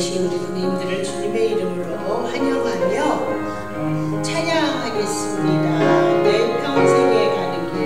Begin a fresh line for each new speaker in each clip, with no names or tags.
오신 우리 부모님들을 주님의 이름으로 환영하며 찬양하겠습니다. 내 평생에 가는 길.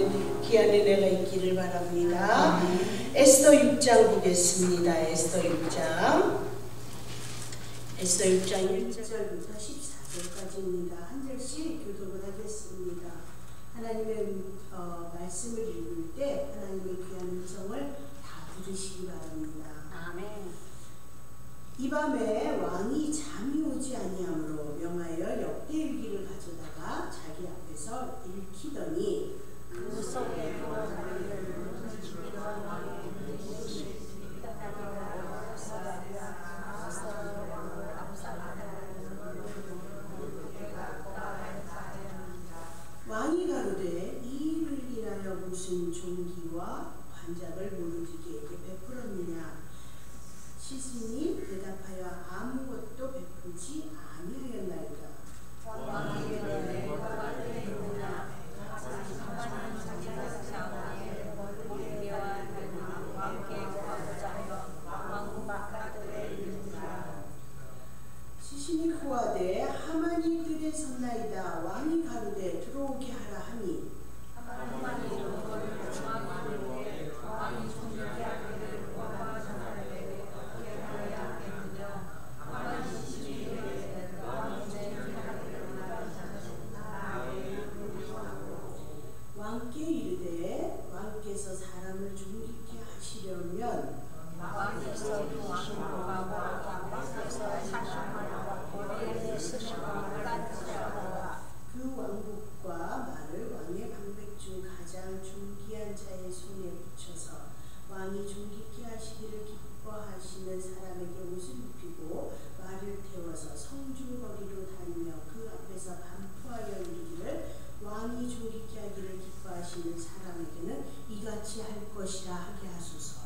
임하는 귀한 은혜가 있기를 바랍니다. 에스더 6장 보겠습니다. 에스더 6장 1절부터 14절까지입니다. 한 절씩 교독을 하겠습니다. 하나님의 말씀을 읽을 때 하나님의 귀한 음성을 다 들으시기 바랍니다.
아멘.
이 밤에 왕이 잠이 오지 아니하므로 명하여 역대일기를 가져다가 자기 앞에서 읽히더니
그 속에
왕이 가로되 이 일을 인하여 무슨 종기와 관작을 모르디게에게 베풀었느냐. 시신이 대답하여 아무것도 베풀지 아니하였나이다.
왕이 이르되 내가 되느냐
시신이 고하되 하만이 뜰에 섰나이다. 왕이 가로되 들어오게 하라 하니 왕께 이르되 왕께서 사람을 죽이게 하시려면 그 왕국과 말을 왕의 방백 중 가장 존귀한 자의 손에 붙여서 왕이 존귀케 하시기를 기뻐하시는 사람에게 옷을 입히고 말을 태워서 성중거리로 다니며 그 앞에서 반포하여 이르기를 왕이 존귀케 하기를 기뻐하시는 사람에게는 이같이 할 것이라 하게 하소서.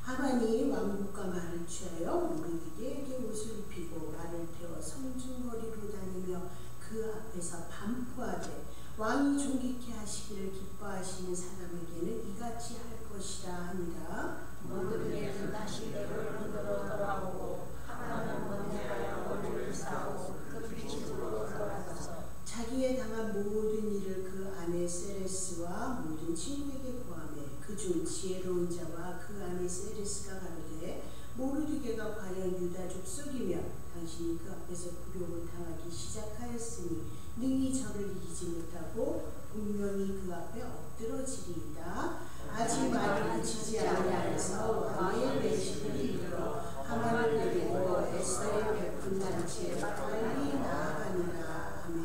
하만이 왕국과 말을 취하여 모르디게에게 옷을 입히고 말을 태워 성중거리로 다니며 그 앞에서 반포하되 왕이 존귀케 하시기를 기뻐하시는 사람에게는 이같이 할 것이라 합니다.
모르디게는 다시 예루살렘으로 돌아오고 하만은 먼데하여 원주를 싸우고 그 집으로 돌아가서
자기의 당한 모든 일을 그 아내 세레스와 모든 친구에게 고하며 그중 지혜로운 자와 그 아내 세레스가 가로되 모르디게가 과연 유다 족속이며 당신이 그 앞에서 굴욕을 당하기 시작하였으니 능히 저를 이기지 못하고 분명히 그 앞에 엎드러지리이다. 아직 말을 그치지 아니하여서 왕의 내식을 이끌어 하만을 데리고 에스더의 베푼 잔치에 빨리 나아가니라. 아멘.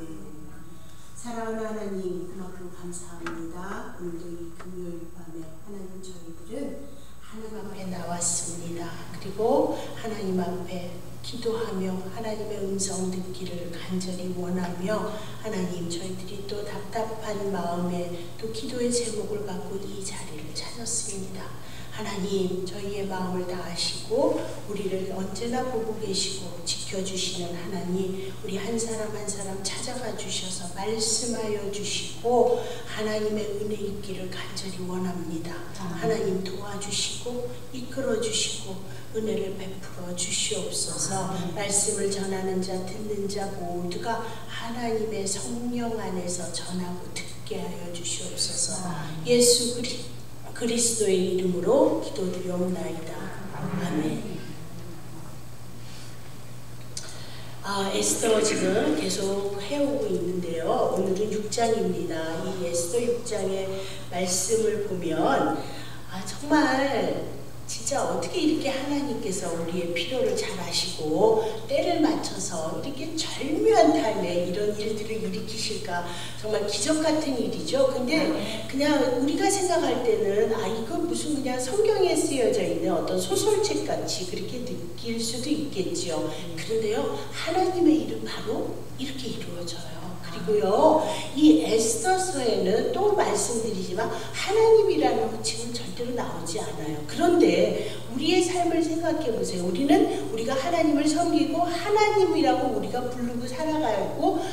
사랑하는 하나님, 그만큼 감사합니다. 오늘도 이 금요일 밤에 하나님, 저희들은 하나님 앞에 나왔습니다. 그리고 하나님 앞에 기도하며 하나님의 음성 듣기를 간절히 원하며 하나님, 저희들이 또 답답한 마음에 또 기도의 제목을 갖고 이 자리를 찾았습니다. 하나님, 저희의 마음을 다 아시고 우리를 언제나 보고 계시고 지켜주시는 하나님, 우리 한 사람 한 사람 찾아가 주셔서 말씀하여 주시고 하나님의 은혜 있기를 간절히 원합니다. 하나님, 도와주시고 이끌어 주시고 은혜를 베풀어 주시옵소서. 말씀을 전하는 자 듣는 자 모두가 하나님의 성령 안에서 전하고 듣게 하여 주시옵소서. 예수 그리스도의 이름으로 기도드리옵나이다. 아멘. 에스더 지금 계속 해오고 있는데요. 오늘은 6장입니다. 이 에스더 6장의 말씀을 보면 정말 진짜 어떻게 이렇게 하나님께서 우리의 필요를 잘 아시고 때를 맞춰서 이렇게 절묘한 타임에 이런 일들을 일으키실까. 정말 기적 같은 일이죠. 근데 그냥 우리가 생각할 때는 이건 무슨 그냥 성경에 쓰여져 있는 어떤 소설책 같이 그렇게 느낄 수도 있겠죠. 그런데요, 하나님의 일은 바로 이렇게 이루어져요. 그리고요, 이 에스더서에는 또 말씀드리지만 하나님이라는 호칭은 절대로 나오지 않아요. 그런데 우리의 삶을 생각해 보세요. 우리가 하나님을 섬기고 하나님이라고 우리가 부르고 살아가고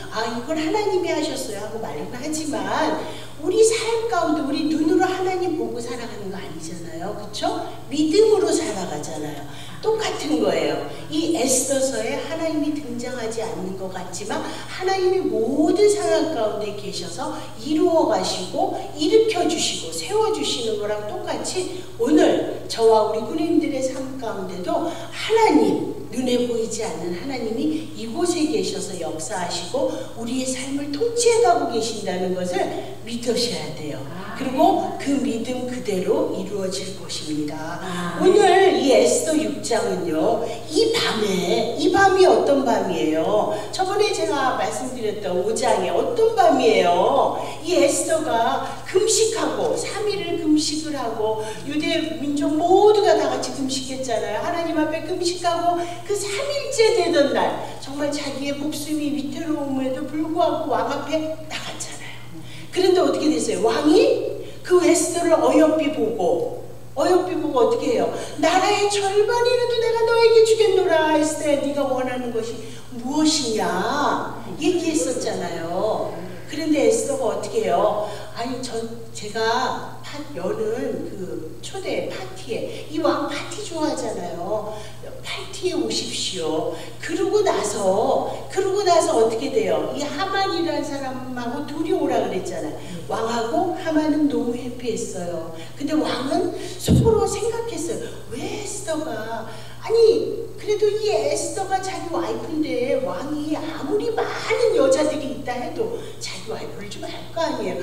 이걸 하나님이 하셨어요 하고 말은 하지만 우리 삶 가운데 우리 눈으로 하나님 보고 살아가는 거 아니잖아요. 그렇죠? 믿음으로 살아가잖아요. 똑같은 거예요. 이 에스더서에 하나님이 등장하지 않는 것 같지만 하나님이 모든 상황 가운데 계셔서 이루어 가시고 일으켜 주시고 세워 주시는 거랑 똑같이 오늘 저와 우리 군인들의 삶 가운데도 하나님, 눈에 보이지 않는 하나님이 이곳에 계셔서 역사하시고 우리의 삶을 통치해가고 계신다는 것을 믿으셔야 돼요. 그리고 그 믿음 그대로 이루어질 것입니다. 오늘 이 에스더 6장은요, 이 밤이 어떤 밤이에요? 저번에 제가 말씀드렸던 5장에 어떤 밤이에요? 이 에스더가 금식하고 3일을 금식을 하고 유대 민족 모두가 다 같이 금식했잖아요. 하나님 앞에 금식하고 그 3일째 되던 날 정말 자기의 목숨이 위태로움에도 불구하고 왕 앞에 나갔잖아요. 그런데 어떻게 됐어요? 왕이 그 에스더를 어여삐 보고 어떻게 해요? 나라의 절반이라도 내가 너에게 주겠노라. 에스더야, 네가 원하는 것이 무엇이냐 얘기했었잖아요. 그런데 에스더가 어떻게 해요? 아니 제가 여는 그 초대 파티에, 이 왕 파티 좋아하잖아요. 파티에 오십시오. 그러고 나서 어떻게 돼요? 이 하만이라는 사람하고 둘이 오라 그랬잖아요. 왕하고 하만은 너무 해피했어요. 근데 왕은 속으로 생각했어요. 왜 에스더가, 아니 그래도 이 에스더가 자기 와이프인데 왕이 아무리 많은 여자들이 있다 해도 자기 와이프를 좀 할 거 아니에요.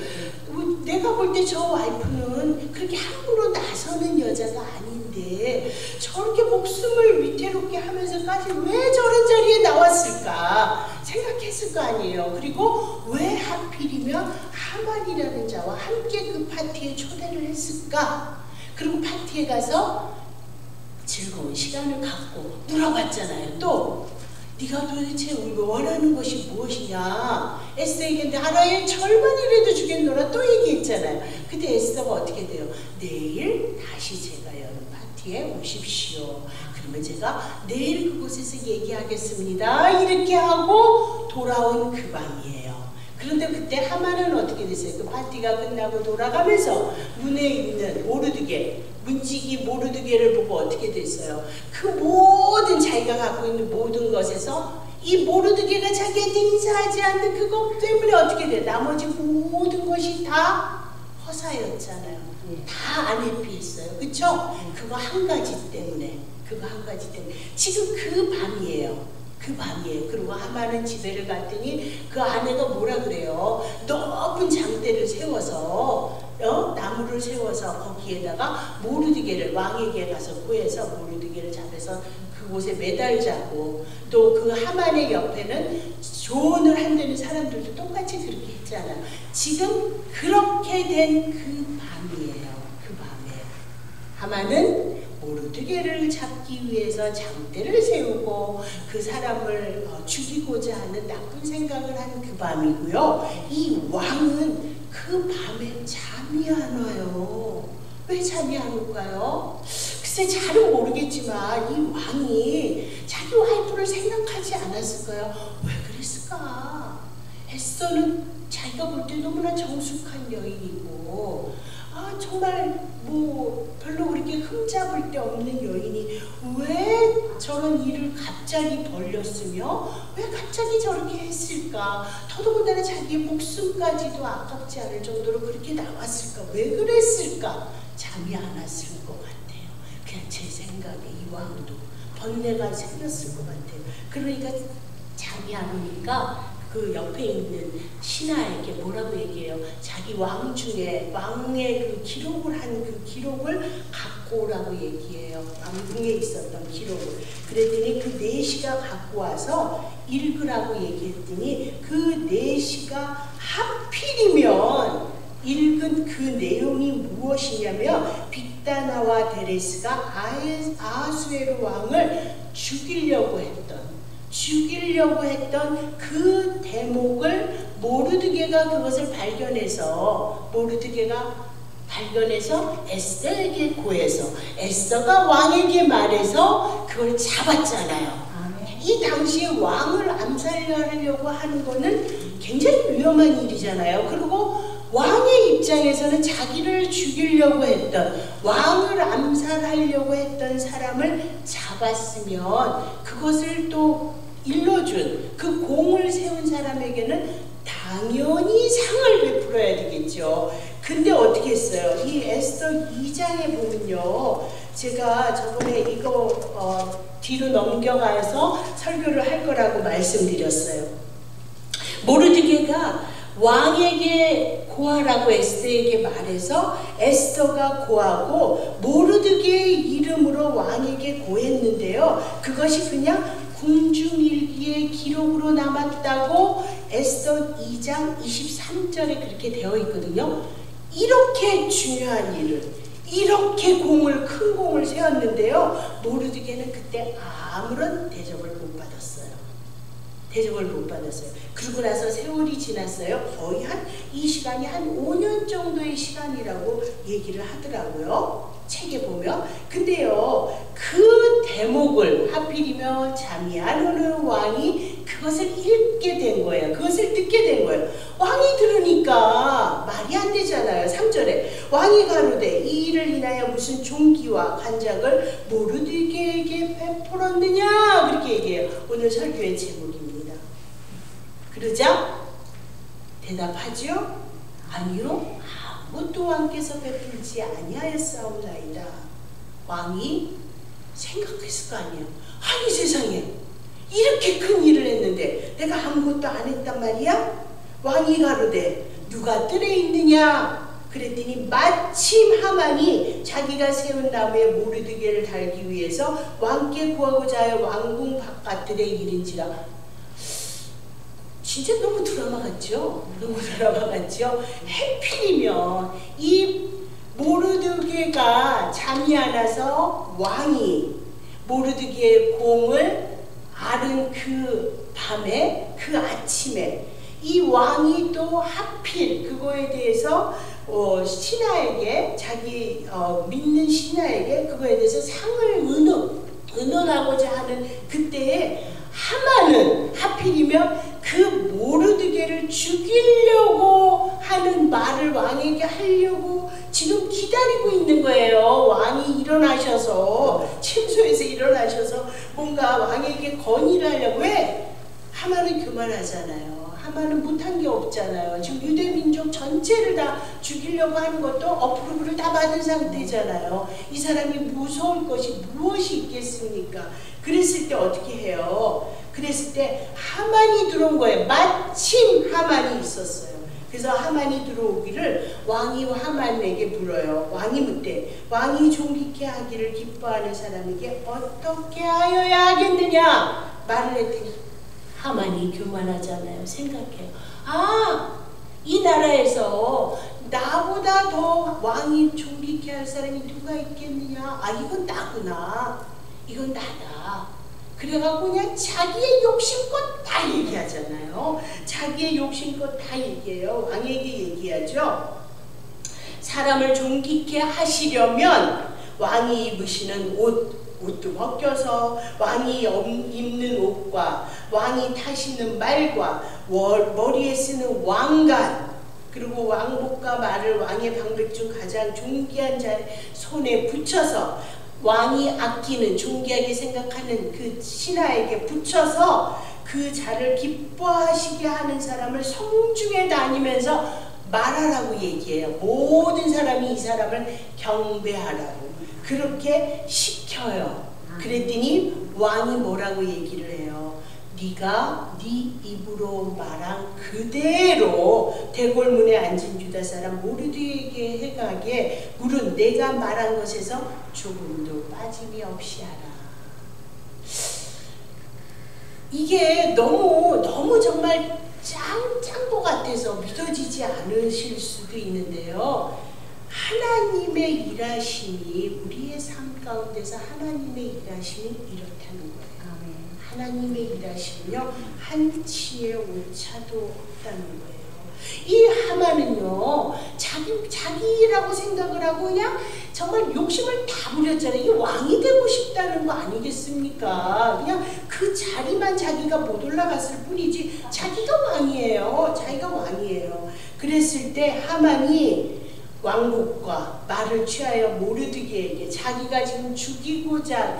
내가 볼 때 저 와이프는 그렇게 함부로 나서는 여자가 아닌데 저렇게 목숨을 위태롭게 하면서까지 왜 저런 자리에 나왔을까 생각했을 거 아니에요. 그리고 왜 하필이면 하만이라는 자와 함께 그 파티에 초대를 했을까? 그리고 파티에 가서 즐거운 시간을 갖고 물어봤잖아요. 또 네가 도대체 우리가 원하는 것이 무엇이냐? 에스더에게 나라의 절반이라도 주겠노라 또 얘기했잖아요. 근데 에스더가 어떻게 돼요? 내일 다시 제가 여는 파티에 오십시오. 그러면 제가 내일 그곳에서 얘기하겠습니다. 이렇게 하고 돌아온 그 밤이에요. 그런데 그때 하만은 어떻게 됐어요? 그 파티가 끝나고 돌아가면서 문에 있는 모르드게, 문지기 모르드게를 보고 어떻게 됐어요? 그 모든 자기가 갖고 있는 모든 것에서 이 모르드게가 자기한테 인사하지 않는 그것 때문에 어떻게 돼요? 나머지 모든 것이 다 허사였잖아요. 다 안 해피했어요. 그쵸? 그거 한 가지 때문에. 지금 그 밤이에요. 그리고 하만은 집에를 갔더니 그 아내가 뭐라 그래요? 높은 장대를 세워서 나무를 세워서 거기에다가 모르드게를 왕에게 가서 구해서 모르드게를 잡아서 그곳에 매달자고, 또 그 하만의 옆에는 조언을 한다는 사람들도 똑같이 그렇게 했잖아요. 지금 그렇게 된 그 밤이에요. 그 밤에 하만은 모르드게를 잡기 위해서 장대를 세우고 그 사람을 죽이고자 하는 나쁜 생각을 한 그 밤이고요. 이 왕은 그 밤에 잠이 안 와요. 왜 잠이 안 올까요? 글쎄 잘은 모르겠지만 이 왕이 자기 와이프를 생각하지 않았을까요? 왜 그랬을까? 에스더는 자기가 볼 때 너무나 정숙한 여인이고 정말 별로 그렇게 흠잡을 데 없는 여인이 왜 저런 일을 갑자기 벌렸으며 왜 갑자기 저렇게 했을까? 더더군다나 자기의 목숨까지도 아깝지 않을 정도로 그렇게 나왔을까? 왜 그랬을까? 잠이 안 왔을 것 같아요. 그냥 제 생각에 이 왕도 번뇌가 생겼을 것 같아요. 그러니까 잠이 안 오니까 그 옆에 있는 신하에게 뭐라고 얘기해요? 자기 왕 중에 왕의 그 기록을 한 그 기록을 갖고 오라고 얘기해요. 왕궁에 있었던 기록을. 그랬더니 그 내시가 갖고 와서 읽으라고 얘기했더니 그 내시가 하필이면 읽은 그 내용이 무엇이냐면 빅다나와 데레스가 아하수에로 왕을 죽이려고 했던 그 대목을 모르드게가 그것을 발견해서 에스더에게 고해서 에스더가 왕에게 말해서 그걸 잡았잖아요. 이 당시에 왕을 암살하려고 하는 거는 굉장히 위험한 일이잖아요. 그리고 왕의 입장에서는 자기를 죽이려고 했던, 왕을 암살하려고 했던 사람을 잡았으면 그것을 또 일러준 그 공을 세운 사람에게는 당연히 상을 베풀어야 되겠죠. 근데 어떻게 했어요? 이 에스더 2장에 보면요, 제가 저번에 이거 뒤로 넘겨가서 설교를 할 거라고 말씀드렸어요. 모르드게가 왕에게 고하라고 에스더에게 말해서 에스더가 고하고 모르드게의 이름으로 왕에게 고했는데요, 그것이 그냥 궁중일기의 기록으로 남았다고 에스더 2장 23절에 그렇게 되어 있거든요. 이렇게 중요한 일을, 이렇게 큰 공을 세웠는데요, 모르드게는 그때 아무런 대접을 못 받았어요. 대접을 못 받았어요. 그러고 나서 세월이 지났어요. 거의 이 시간이 한 5년 정도의 시간이라고 얘기를 하더라고요, 책에 보면. 근데요, 그 대목을 하필이면 잠이 안 오는 왕이 그것을 읽게 된 거예요. 그것을 듣게 된 거예요. 왕이 들으니까 말이 안 되잖아요. 3절에 왕이 가로되 이 일을 인하여 무슨 종기와 관작을 모르드게에게 베풀었느냐, 그렇게 얘기해요. 오늘 설교의 제목입니다. 그러자 대답하죠. 아니요, 아무것도 왕께서 베풀지 아니하였사옵나이다. 왕이 생각했을 거 아니에요. 아니 세상에, 이렇게 큰 일을 했는데 내가 아무것도 안 했단 말이야? 왕이 가로되 누가 뜰에 있느냐? 그랬더니 마침 하만이 자기가 세운 나무에 모르드게를 달기 위해서 왕께 구하고자 하여 왕궁 바깥들에 이른지라. 진짜 너무 드라마 같죠? 너무 드라마 같죠? 해필이면 이 모르드게가 잠이 안 와서 왕이 모르드게의 공을 앓은 그 밤에, 그 아침에 이 왕이 또 하필 그거에 대해서 신하에게, 자기 믿는 신하에게 그거에 대해서 상을 의논하고자 하는 그때에 하만은 하필이면 그 모르드게를 죽이려고 하는 말을 왕에게 하려고 지금 기다리고 있는 거예요. 왕이 일어나셔서, 침소에서 일어나셔서 뭔가 왕에게 건의를 하려고. 왜? 하만은 교만하잖아요. 하만은 못한 게 없잖아요. 지금 유대민족 전체를 다 죽이려고 하는 것도 어프로브를 다 받은 상태잖아요. 이 사람이 무서울 것이 무엇이 있겠습니까? 그랬을 때 어떻게 해요? 그랬을 때 하만이 들어온 거예요. 마침 하만이 있었어요. 그래서 하만이 들어오기를 왕이 하만에게 물어요. 왕이 묻되 왕이 존귀케 하기를 기뻐하는 사람에게 어떻게 하여야 하겠느냐 말을 했더니, 하만이 교만하잖아요. 생각해요. 이 나라에서 나보다 더 왕이 존귀케 할 사람이 누가 있겠느냐. 이건 나구나. 이건 나다. 그래갖고 그냥 자기의 욕심껏 다 얘기하잖아요. 자기의 욕심껏 다 얘기해요. 왕에게 얘기하죠. 사람을 존귀케 하시려면 왕이 입으시는 옷도 벗겨서, 왕이 입는 옷과 왕이 타시는 말과 머리에 쓰는 왕관, 그리고 왕복과 말을 왕의 방백 중 가장 존귀한 자의 손에 붙여서, 왕이 아끼는, 존귀하게 생각하는 그 신하에게 붙여서 그 자를 기뻐하시게 하는 사람을 성중에 다니면서 말하라고 얘기해요. 모든 사람이 이 사람을 경배하라고 그렇게 시켜요. 그랬더니 왕이 뭐라고 얘기를 해요? 네가 네 입으로 말한 그대로 대궐문에 앉은 유다 사람 모르드게에게 행하게 물은 내가 말한 것에서 조금도 빠짐이 없이 하라. 이게 너무 정말 짠 것 같아서 믿어지지 않으실 수도 있는데요. 하나님의 일하심이, 우리의 삶 가운데서 하나님의 일하심이 이렇다는 거예요. 하나님의 일하심은요, 한치의 오차도 없다는 거예요. 이 하만은요, 자기라고 생각을 하고 그냥 정말 욕심을 다 부렸잖아요. 이 왕이 되고 싶다는 거 아니겠습니까? 그냥 그 자리만 자기가 못 올라갔을 뿐이지 자기가 왕이에요. 자기가 왕이에요. 그랬을 때 하만이 왕국과 말을 취하여 모르드게에게 자기가 지금 죽이고자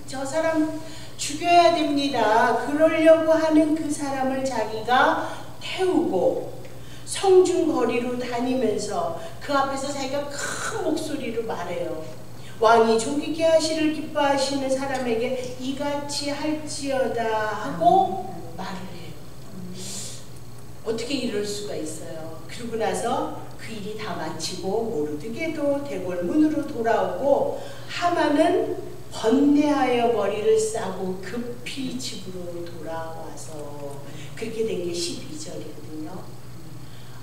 저 사람 죽여야 됩니다. 그러려고 하는 그 사람을 자기가 태우고 성중 거리로 다니면서 그 앞에서 자기가 큰 목소리로 말해요. 왕이 존귀케 하시를 기뻐하시는 사람에게 이같이 할지어다 하고 말을 해요. 어떻게 이럴 수가 있어요. 그러고 나서 그 일이 다 마치고 모르드게도 대궐문으로 돌아오고 하만은 번뇌하여 머리를 싸고 급히 집으로 돌아와서 그렇게 된 게 12절이거든요.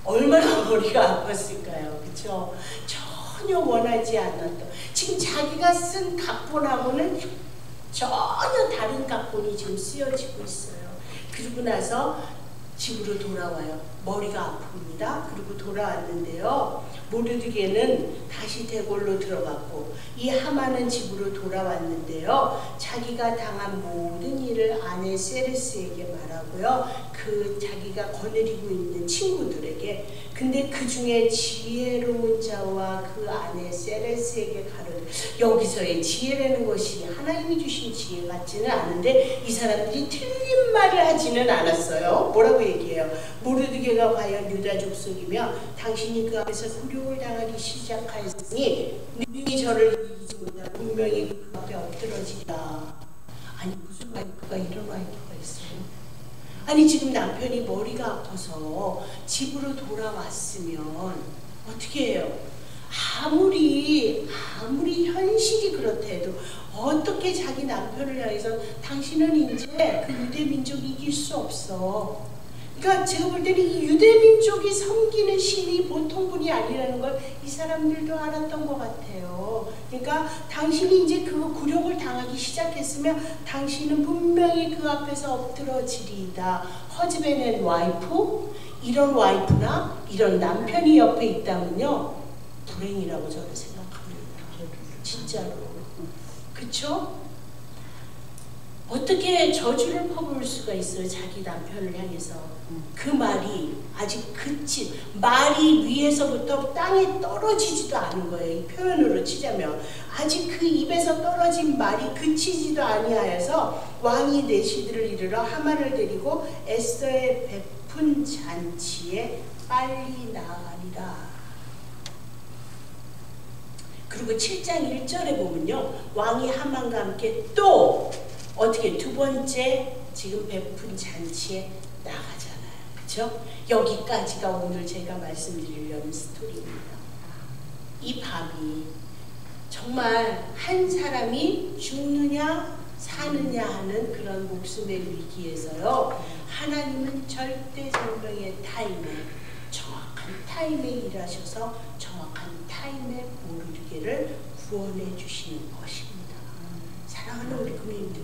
얼마나 머리가 아팠을까요? 그렇죠? 전혀 원하지 않았던 지금 자기가 쓴 각본하고는 전혀 다른 각본이 지금 쓰여지고 있어요. 그러고 나서 집으로 돌아와요. 머리가 아픕니다. 그리고 돌아왔는데요. 모르드게는 다시 대궐로 들어갔고 이 하만은 집으로 돌아왔는데요. 자기가 당한 모든 일을 아내 세레스에게 말하고요. 그 자기가 거느리고 있는 친구들에게 근데 그 중에 지혜로운 자와 그 아내 세레스에게 가르쳐 여기서의 지혜라는 것이 하나님이 주신 지혜 같지는 않은데 이 사람들이 틀린 말을 하지는 않았어요. 뭐라고 얘기해요? 모르드게가 과연 유다 족속이며 당신이 그 앞에서 굴욕을 당하기 시작하였으니 능히 저를 이기지 못하고 분명히 그 앞에 엎드러지리라. 아니 무슨 와이프가 이런 와이프가 있어요? 아니 지금 남편이 머리가 아파서 집으로 돌아왔으면 어떻게 해요? 아무리 현실이 그렇다 해도 어떻게 자기 남편을 향해서 당신은 이제 그 유대민족이 이길 수 없어. 그러니까 제가 볼 때는 이 유대민족이 섬기는 신이 보통 분이 아니라는 걸 이 사람들도 알았던 것 같아요. 그러니까 당신이 이제 그 굴욕을 당하기 시작했으면 당신은 분명히 그 앞에서 엎드러지리이다. 허즈베는 와이프, 이런 와이프나 이런 남편이 옆에 있다면요 불행이라고 저는 생각합니다. 진짜로. 그쵸? 어떻게 저주를 퍼부을 수가 있어요? 자기 남편을 향해서. 그 말이 아직 그친 말이 위에서부터 땅에 떨어지지도 않은 거예요. 이 표현으로 치자면 아직 그 입에서 떨어진 말이 그치지도 아니하여서 왕이 내시들을 이르러 하만을 데리고 에스더의 베푼 잔치에 빨리 나가리라. 그리고 7장 1절에 보면요 왕이 하만과 함께 또 어떻게 두 번째 지금 베푼 잔치에 나가잖아요. 그렇죠? 여기까지가 오늘 제가 말씀드리려는 스토리입니다. 이 밤이 정말 한 사람이 죽느냐 사느냐 하는 그런 목숨의 위기에서요 하나님은 절대성명의 타임에 정확한 타임에 일하셔서 정확한 타임에 모르드게를 구원해 주시는 것입니다. 사랑하는 우리 국민들,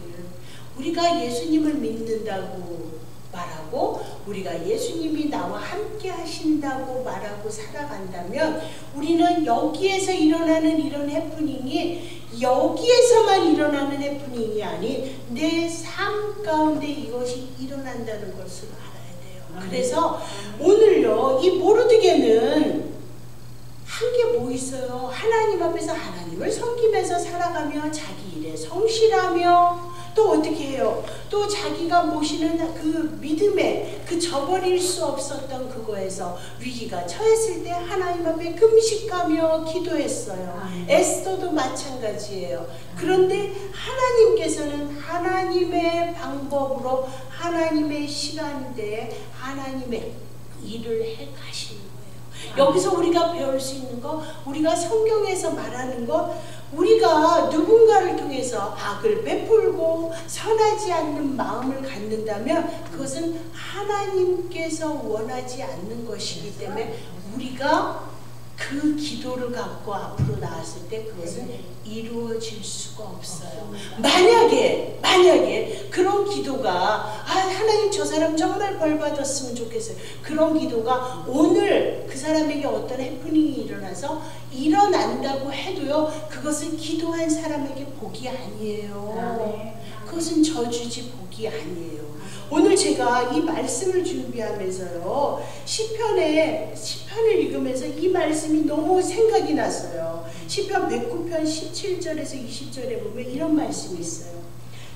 우리가 예수님을 믿는다고 말하고 우리가 예수님이 나와 함께 하신다고 말하고 살아간다면 우리는 여기에서 일어나는 이런 해프닝이 여기에서만 일어나는 해프닝이 아닌 내 삶 가운데 이것이 일어난다는 것을 알아야 돼요. 그래서 오늘요 이 모르드게는 한 게 뭐 있어요? 하나님 앞에서 하나님을 섬기면서 살아가며 자기 일에 성실하며 또 어떻게 해요? 또 자기가 모시는 그 믿음에 그 저버릴 수 없었던 그거에서 위기가 처했을 때 하나님 앞에 금식하며 기도했어요. 에스더도 마찬가지예요. 그런데 하나님께서는 하나님의 방법으로 하나님의 시간대에 하나님의 일을 해 가시는 거예요. 여기서 우리가 배울 수 있는 거, 우리가 성경에서 말하는 것, 우리가 누군가를 통해서 악을 베풀고 선하지 않는 마음을 갖는다면 그것은 하나님께서 원하지 않는 것이기 때문에 우리가 그 기도를 갖고 앞으로 나왔을 때 그것은 이루어질 수가 없어요. 만약에 그 그런 기도가 하나님 저 사람 정말 벌 받았으면 좋겠어요. 그런 기도가 오늘 그 사람에게 어떤 해프닝이 일어난다고 해도요, 그것은 기도한 사람에게 복이 아니에요. 그것은 저주지 복이 아니에요. 오늘 제가 이 말씀을 준비하면서요, 시편을 읽으면서 이 말씀이 너무 생각이 났어요. 시편 109편 17절에서 20절에 보면 이런 말씀이 있어요.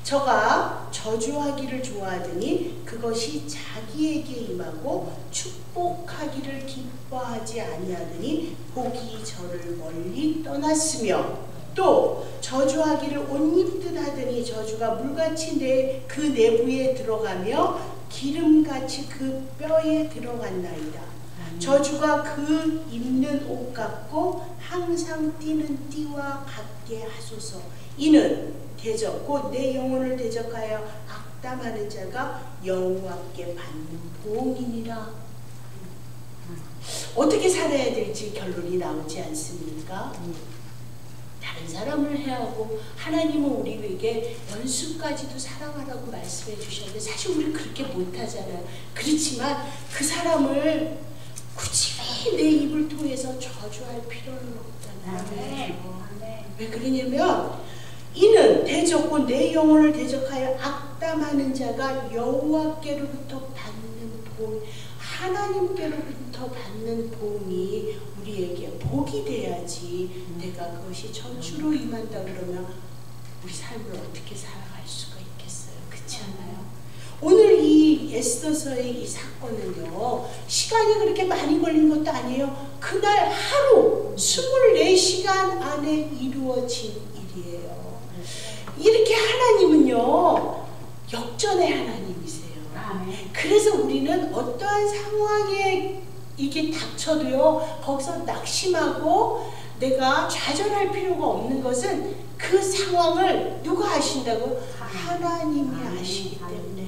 저가 저주하기를 좋아하더니 그것이 자기에게 임하고 축복하기를 기뻐하지 아니하더니 복이 저를 멀리 떠났으며, 또 저주하기를 옷 입듯 하더니 저주가 물같이 그 내부에 들어가며 기름같이 그 뼈에 들어간나이다. 저주가 그 입는 옷 같고 항상 띠는 띠와 같게 하소서. 이는 대적 곧 내 영혼을 대적하여 악담하는 자가 여호와께 받는 보응이니라. 어떻게 살아야 될지 결론이 나오지 않습니까? 다른 사람을 해하고 하나님은 우리에게 연수까지도 사랑하라고 말씀해 주셨는데 사실 우리 그렇게 못하잖아요. 그렇지만 그 사람을 굳이 내 입을 통해서 저주할 필요는 없잖아요. 왜 그러냐면 이는 대적 곧 내 영혼을 대적하여 악담하는 자가 여호와께로부터 받는 보응, 하나님께로부터 받는 보응이 우리에게 복이 돼야지 내가 그것이 저주로 임한다 그러면 우리 삶을 어떻게 살아갈 수가 있겠어요? 그렇지 않아요? 오늘 이 에스더서의 이 사건은요, 시간이 그렇게 많이 걸린 것도 아니에요. 그날 하루 24시간 안에 이루어진 일이에요. 이렇게 하나님은요, 역전의 하나님이세요. 그래서 우리는 어떠한 상황에 이게 닥쳐도요, 거기서 낙심하고 내가 좌절할 필요가 없는 것은 그 상황을 누가 아신다고? 하나님이 아시기 때문에.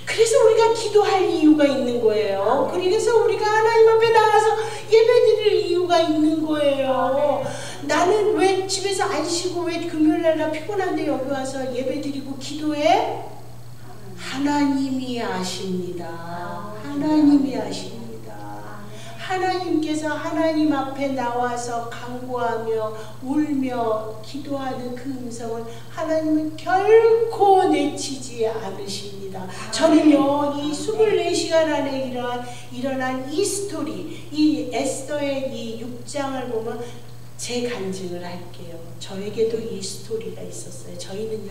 그래서 우리가 기도할 이유가 있는 거예요. 그래서 우리가 하나님 앞에 나가서 예배드릴 이유가 있는 거예요. 나는 왜 집에서 안 쉬고 왜 금요일날 피곤한데 여기 와서 예배드리고 기도해? 하나님이 아십니다. 하나님이 아십니다. 하나님께서 하나님 앞에 나와서 간구하며 울며 기도하는 그 음성을 하나님은 결코 내치지 않으십니다. 저는요, 이 24시간 안에 일어난 이 스토리, 이 에스더의 이 6장을 보면 제 간증을 할게요. 저에게도 이 스토리가 있었어요. 저희는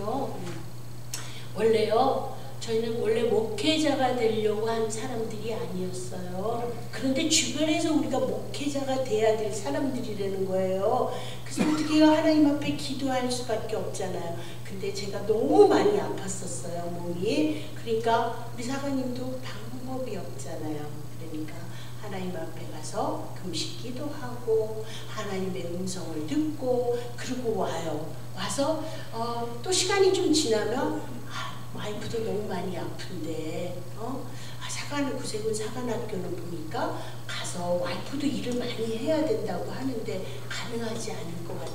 원래 목회자가 되려고 한 사람들이 아니었어요. 그런데 주변에서 우리가 목회자가 돼야 될 사람들이라는 거예요. 그래서 어떻게 해요? 하나님 앞에 기도할 수밖에 없잖아요. 근데 제가 너무 많이 아팠었어요, 몸이. 그러니까 우리 사관님도 방법이 없잖아요. 그러니까 하나님 앞에 가서 금식 기도하고 하나님의 음성을 듣고 그러고 와요. 와서 또 시간이 좀 지나면 와이프도 너무 많이 아픈데 구세군 사관학교는 보니까 가서 와이프도 일을 많이 해야 된다고 하는데 가능하지 않을 것 같아.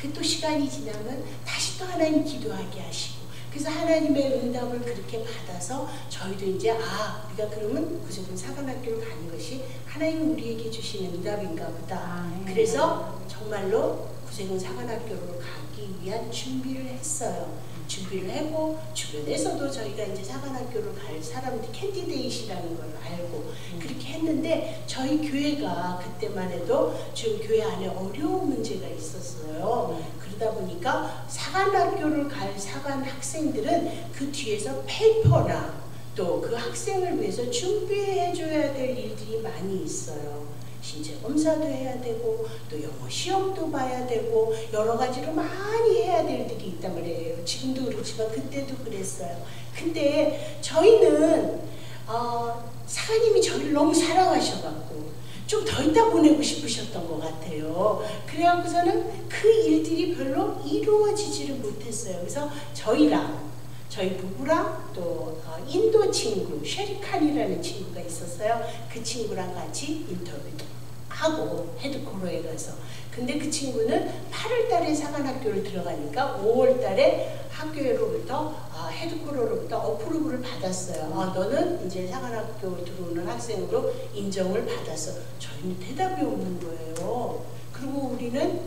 그 또 시간이 지나면 다시 또 하나님 기도하게 하시고, 그래서 하나님의 응답을 그렇게 받아서 저희도 이제 우리가 그러면 구세군 사관학교를 가는 것이 하나님이 우리에게 주신 응답인가 보다. 그래서 정말로 구세군 사관학교로 가기 위한 준비를 했어요. 준비를 하고 주변에서도 저희가 이제 사관학교를 갈 사람들이 캔디데이시라는 걸 알고 그렇게 했는데, 저희 교회가 그때만 해도 지금 교회 안에 어려운 문제가 있었어요. 그러다 보니까 사관학교를 갈 사관 학생들은 그 뒤에서 페이퍼나 또 그 학생을 위해서 준비해 줘야 될 일들이 많이 있어요. 신체 검사도 해야 되고 또 영어 시험도 봐야 되고 여러 가지로 많이 해야 될 일이 있단 말이에요. 지금도 그렇지만 그때도 그랬어요. 근데 저희는 사관님이 저를 너무 사랑하셔갖고 좀 더 있다 보내고 싶으셨던 것 같아요. 그래갖고서는 그 일들이 별로 이루어지지를 못했어요. 그래서 저희 부부랑 또 인도 친구 쉐리칸이라는 친구가 있었어요. 그 친구랑 같이 인터뷰도 하고 헤드코로에 가서 근데 그 친구는 8월 달에 사관학교를 들어가니까 5월 달에 학교로부터 헤드코로로부터 어프로브를 받았어요. 너는 이제 사관학교 들어오는 학생으로 인정을 받았어. 저희는 대답이 없는 거예요. 그리고 우리는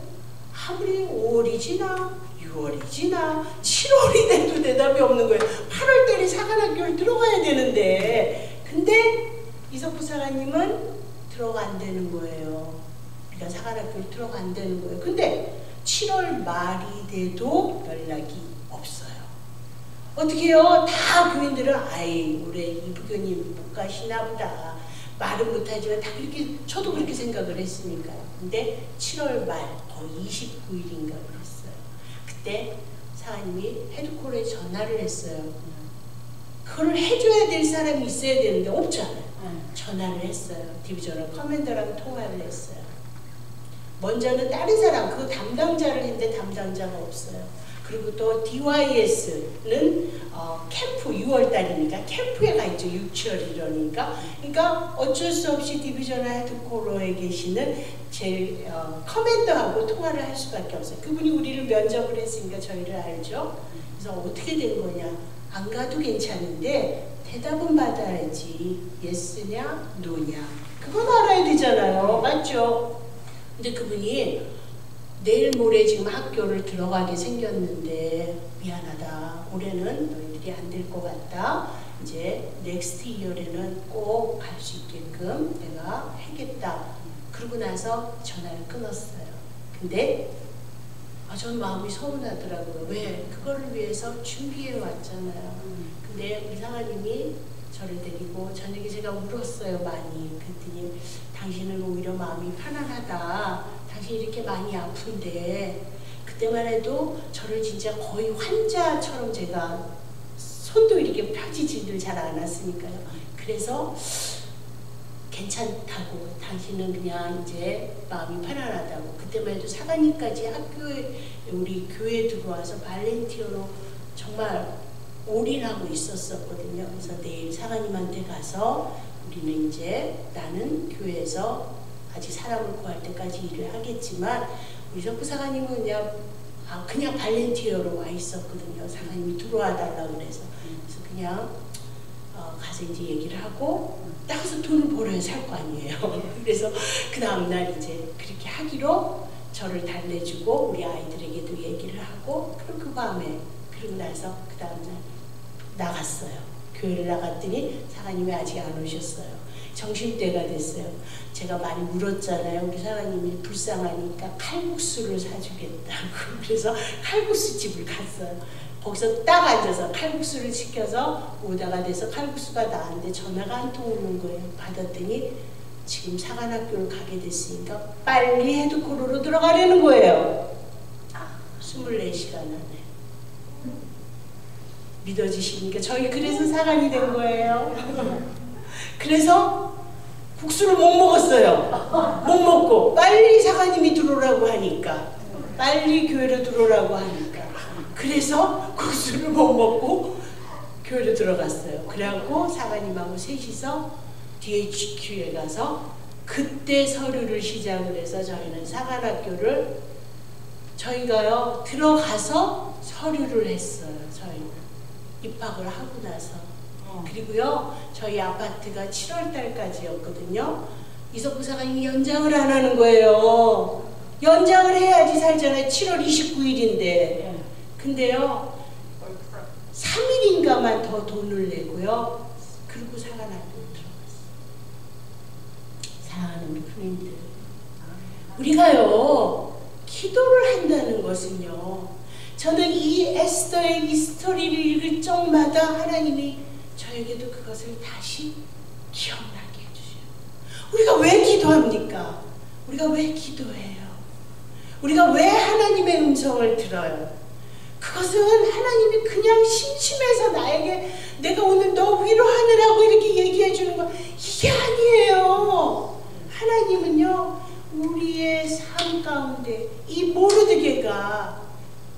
아무리 5월이 지나 6월이 지나 7월이 돼도 대답이 없는 거예요. 8월 달에 사관학교를 들어가야 되는데, 근데 이석구 사관님은 들어간다는 거예요. 우리가 사관학교를 들어간다는 거예요. 근데 7월 말이 돼도 연락이 없어요. 어떻게 해요? 다 교인들은 아이 올해 이부교님 못 가시나 보다. 말은 못하지만 다 그렇게, 저도 그렇게 생각을 했으니까요. 근데 7월 말 29일인가 그랬어요. 그때 사관님이 헤드콜에 전화를 했어요. 그걸 해줘야 될 사람이 있어야 되는데 없잖아요. 전화를 했어요. 디비저널 커맨더랑 통화를 했어요. 먼저는 다른 사람, 그 담당자를 했는데 담당자가 없어요. 그리고 또 DYS는 캠프 6월달이니까 캠프에 가 있죠. 6, 7월 이러니까. 그러니까 어쩔 수 없이 디비저널 헤드코러에 계시는 제일 커맨더하고 통화를 할 수밖에 없어요. 그분이 우리를 면접을 했으니까 저희를 알죠. 그래서 어떻게 된 거냐. 안 가도 괜찮은데 대답은 받아야지. 예스냐 노냐. 그건 알아야 되잖아요. 맞죠? 근데 그분이 내일 모레 지금 학교를 들어가게 생겼는데 미안하다. 올해는 너희들이 안 될 것 같다. 이제 넥스트 이어에는 꼭 갈 수 있게끔 내가 하겠다. 그러고 나서 전화를 끊었어요. 근데 전 마음이 서운하더라고요. 왜? 그거를 위해서 준비해 왔잖아요. 근데 우리 사관님이 저를 데리고 저녁에 제가 울었어요. 많이. 그랬더니 당신은 오히려 마음이 편안하다. 당신이 이렇게 많이 아픈데, 그때만 해도 저를 진짜 거의 환자처럼, 제가 손도 이렇게 펴지지를 잘 않았으니까요. 그래서 괜찮다고, 당신은 그냥 이제 마음이 편안하다고. 그때만 해도 사관님까지 학교에, 우리 교회에 들어와서 발렌티어로 정말 올인하고 있었거든요. 그래서 내일 사관님한테 가서 우리는 이제, 나는 교회에서 아직 사람을 구할 때까지 일을 하겠지만 우리 석구 사관님은 그냥 발렌티어로 와 있었거든요. 사관님이 들어와 달라고 그래서. 그래서 그냥 가서 이제 얘기를 하고 나가서 돈을 벌어야 살 거 아니에요. 그래서 그 다음날 이제 그렇게 하기로 저를 달래주고 우리 아이들에게도 얘기를 하고, 그리고 그 밤에, 그러고 나서 그 다음날 나갔어요. 교회를 나갔더니 사관님이 아직 안 오셨어요. 점심때가 됐어요. 제가 많이 울었잖아요. 우리 사관님이 불쌍하니까 칼국수를 사주겠다고. 그래서 칼국수 집을 갔어요. 거기서 딱 앉아서 칼국수를 시켜서 오다가 돼서 칼국수가 나왔는데 전화가 한 통 오는 거예요. 받았더니 지금 사관학교를 가게 됐으니까 빨리 헤드코로로 들어가려는 거예요. 24시간 안에. 믿어지십니까? 저희 그래서 사관이 된 거예요. 그래서 국수를 못 먹었어요. 못 먹고 빨리 사관님이 들어오라고 하니까, 빨리 교회로 들어오라고 하니까, 그래서 국수를 못 먹고 교회로 들어갔어요. 그래갖고 사관님하고 셋이서 DHQ에 가서 그때 서류를 시작을 해서 저희는 사관학교를 저희가요 들어가서 서류를 했어요. 저희는 입학을 하고 나서. 그리고요 저희 아파트가 7월 달까지였거든요. 이석구 사관님이 연장을 안 하는 거예요. 연장을 해야지 살잖아요. 7월 29일인데. 근데요 3일인가만 더 돈을 내고요. 그리고 사관학교에 들어갔어요. 사랑하는 우리 부모님들, 우리가요 기도를 한다는 것은요, 저는 이 에스더의 이 스토리를 읽을 적마다 하나님이 저에게도 그것을 다시 기억나게 해주셔요. 우리가 왜 기도합니까? 우리가 왜 기도해요? 우리가 왜 하나님의 음성을 들어요? 그것은 하나님이 그냥 심심해서 나에게 내가 오늘 너 위로하느라고 이렇게 얘기해 주는 거, 이게 아니에요. 하나님은요 우리의 삶 가운데 이 모르드게가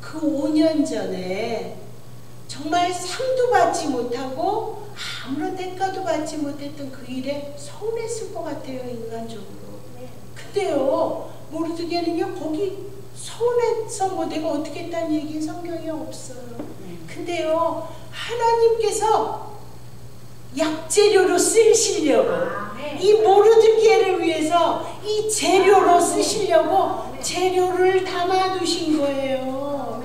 그 5년 전에 정말 상도 받지 못하고 아무런 대가도 받지 못했던 그 일에 서운했을 것 같아요. 인간적으로. 근데요 모르드게는요 거기 서운해서 뭐 내가 어떻게 했다는 얘기는 성경에 없어요. 근데요 하나님께서 약재료로 쓰시려고 이 모르드게를 위해서 이 재료로 쓰시려고 재료를 담아두신 거예요.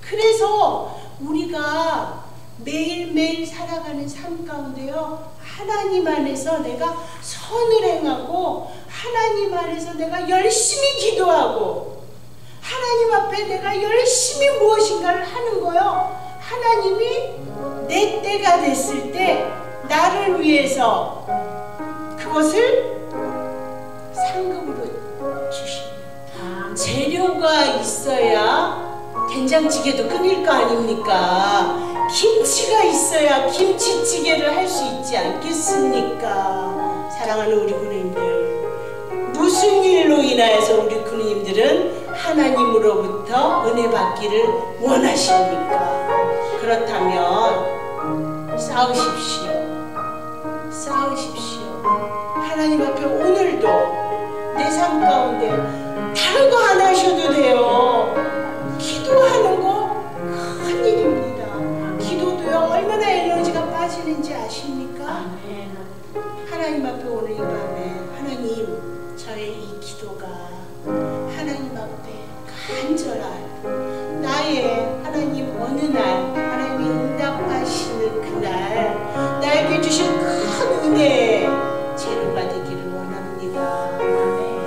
그래서 우리가 매일매일 살아가는 삶 가운데요 하나님 안에서 내가 선을 행하고 하나님 안에서 내가 열심히 기도하고 하나님 앞에 내가 열심히 무엇인가를 하는 거요. 하나님이 내 때가 됐을 때 나를 위해서 그것을 상급으로 주십니다. 재료가 있어야 된장찌개도 끓일 거 아닙니까? 김치가 있어야 김치찌개를 할 수 있지 않겠습니까? 사랑하는 우리 군인들, 무슨 일로 인하여서 우리 군인들은 하나님으로부터 은혜 받기를 원하십니까? 그렇다면 싸우십시오. 하나님 앞에 오늘도 내 삶 가운데 다른 거 안 하셔도 돼요. 기도하는 거 큰 일입니다. 기도도요 얼마나 에너지가 빠지는지 아십니까? 하나님 앞에 오늘 이 밤에 하나님 저의 이 기도가 하나님 앞에 간절한 나의 하나님 어느 날 하나님이 응답하시는 그날 나에게 주신 큰 은혜의 재료가 되기를 원합니다.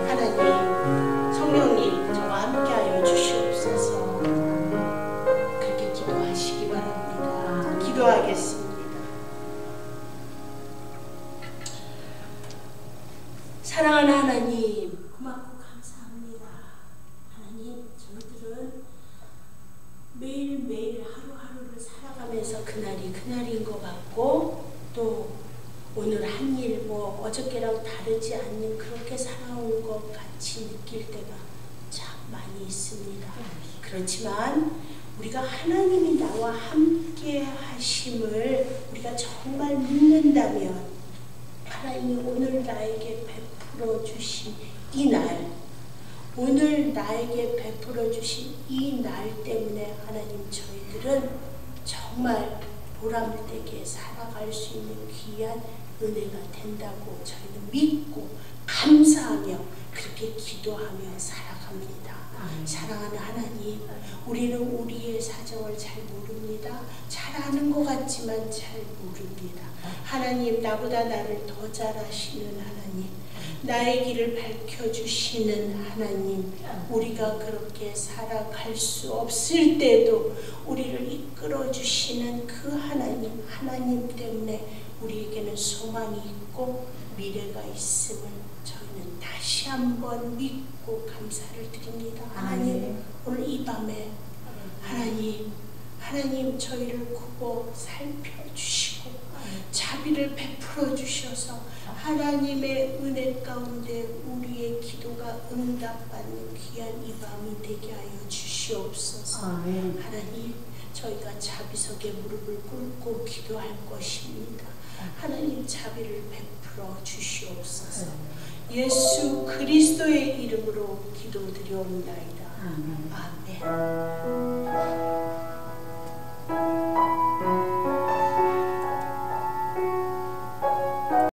하나님 성령님 저와 함께하여 주시옵소서. 그렇게 기도하시기 바랍니다. 기도하겠습니다. 사랑하는 하나님 고맙고 감사합니다. 하나님 저희들은 매일매일 하루하루를 살아가면서 그날인 것 같고 또 오늘 한 일 뭐 어저께랑 다르지 않는 그렇게 살아온 것 같이 느낄 때가 참 많이 있습니다. 그렇지만 우리가 하나님이 나와 함께 하심을 우리가 정말 믿는다면 하나님이 오늘 나에게 베풀어 주신 이 날, 오늘 나에게 베풀어 주신 이 날 때문에 하나님 저희들은 정말 보람되게 살아갈 수 있는 귀한 은혜가 된다고 저희는 믿고 감사하며 그렇게 기도하며 살아갑니다. 사랑하는 하나님, 우리는 우리의 사정을 잘 모릅니다. 잘 아는 것 같지만 잘 모릅니다. 하나님, 나보다 나를 더 잘 아시는 하나님, 나의 길을 밝혀주시는 하나님, 우리가 그렇게 살아갈 수 없을 때도 우리를 이끌어주시는 그 하나님, 하나님 때문에 우리에게는 소망이 있고 미래가 있음을 저희는 다시 한번 믿고 감사를 드립니다. 하나님, 오늘 이 밤에 하나님 저희를 굽어 살펴주시고 자비를 베풀어 주셔서 하나님의 은혜 가운데 우리의 기도가 응답받는 귀한 이 밤이 되게 하여 주시옵소서. 하나님, 저희가 자비석에 무릎을 꿇고 기도할 것입니다. 하나님, 자비를 베풀어 주시옵소서. 예수 그리스도의 이름으로 기도드려옵나이다. 아멘.